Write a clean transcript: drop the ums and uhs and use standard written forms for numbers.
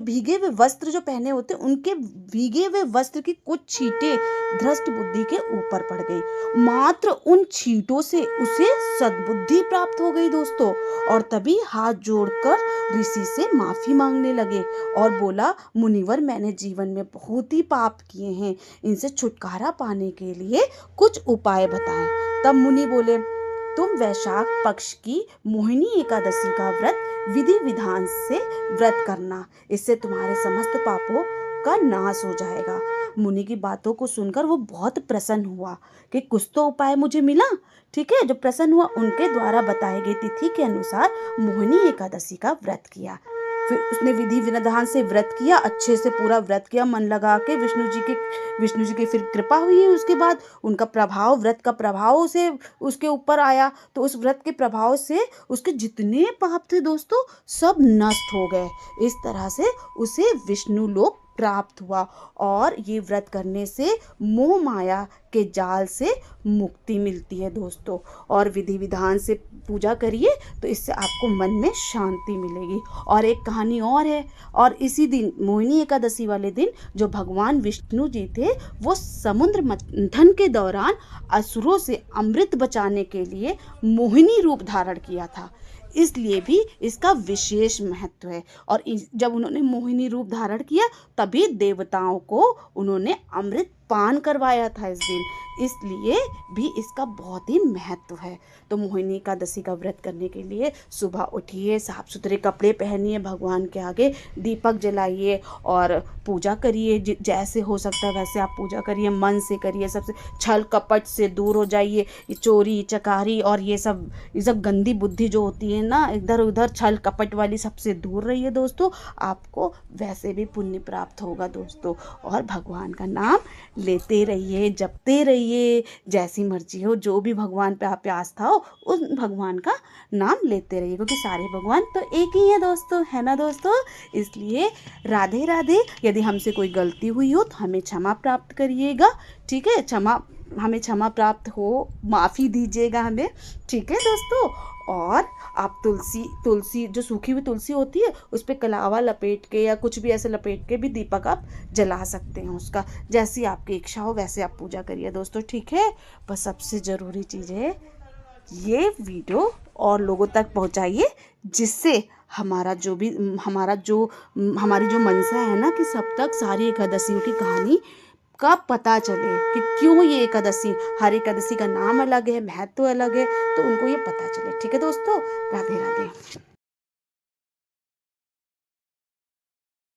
भीगे हुए वस्त्र जो पहने होते, उनके भीगे हुए वस्त्र की कुछ छींटें धृष्ट बुद्धि के ऊपर पड़ गई। मात्र उन छींटों से उसे सद्बुद्धि प्राप्त हो गई दोस्तों, और तभी हाथ जोड़कर ऋषि से माफी मांगने लगे और बोला, मुनिवर, मैंने जीवन में बहुत ही पाप किए हैं, इनसे छुटकारा पाने के लिए कुछ उपाय बताएं। तब मुनि बोले, तुम वैशाख पक्ष की मोहिनी एकादशी का व्रत विधि विधान से व्रत करना, इससे तुम्हारे समस्त पापों का नाश हो जाएगा। मुनि की बातों को सुनकर वो बहुत प्रसन्न हुआ कि कुछ तो उपाय मुझे मिला। ठीक है, जो प्रसन्न हुआ उनके द्वारा बताई गई तिथि के अनुसार मोहिनी एकादशी का व्रत किया। फिर उसने विधि विधान से व्रत किया, अच्छे से पूरा व्रत किया, मन लगा के। विष्णु जी की फिर कृपा हुई है। उसके बाद उनका प्रभाव, व्रत का प्रभाव से उसके ऊपर आया, तो उस व्रत के प्रभाव से उसके जितने पाप थे दोस्तों सब नष्ट हो गए। इस तरह से उसे विष्णु लोक प्राप्त हुआ, और ये व्रत करने से मोह माया के जाल से मुक्ति मिलती है दोस्तों। और विधि विधान से पूजा करिए तो इससे आपको मन में शांति मिलेगी। और एक कहानी और है, और इसी दिन मोहिनी एकादशी वाले दिन जो भगवान विष्णु जी थे, वो समुद्र मंथन के दौरान असुरों से अमृत बचाने के लिए मोहिनी रूप धारण किया था, इसलिए भी इसका विशेष महत्व है। और जब उन्होंने मोहिनी रूप धारण किया तभी देवताओं को उन्होंने अमृत पान करवाया था इस दिन, इसलिए भी इसका बहुत ही महत्व है। तो मोहिनी एकादशी का व्रत करने के लिए सुबह उठिए, साफ सुथरे कपड़े पहनिए, भगवान के आगे दीपक जलाइए और पूजा करिए। जैसे हो सकता है वैसे आप पूजा करिए, मन से करिए, सबसे छल कपट से दूर हो जाइए। ये चोरी चकारी और ये सब गंदी बुद्धि जो होती है ना, इधर उधर छल कपट वाली, सबसे दूर रहिए दोस्तों। आपको वैसे भी पुण्य प्राप्त होगा दोस्तों। और भगवान का नाम लेते रहिए, जपते रहिए, जैसी मर्जी हो, जो भी भगवान पे आप पे आस्था हो उस भगवान का नाम लेते रहिए, क्योंकि सारे भगवान तो एक ही है दोस्तों, है ना दोस्तों। इसलिए राधे राधे। यदि हमसे कोई गलती हुई हो तो हमें क्षमा प्राप्त करिएगा। ठीक है, हमें क्षमा प्राप्त हो, माफ़ी दीजिएगा हमें। ठीक है दोस्तों। और आप तुलसी जो सूखी हुई तुलसी होती है उस पर कलावा लपेट के या कुछ भी ऐसे लपेट के भी दीपक आप जला सकते हैं उसका। जैसी आपकी इच्छा हो वैसे आप पूजा करिए दोस्तों। ठीक है, बस सबसे ज़रूरी चीज़ है ये वीडियो और लोगों तक पहुंचाइए, जिससे हमारी जो मनसा है ना कि सब तक सारी एकादशियों की कहानी का पता चले कि क्यों ये एकादशी, हर एकादशी का नाम अलग है, महत्व अलग है, तो उनको ये पता चले। ठीक है दोस्तों, राधे राधे।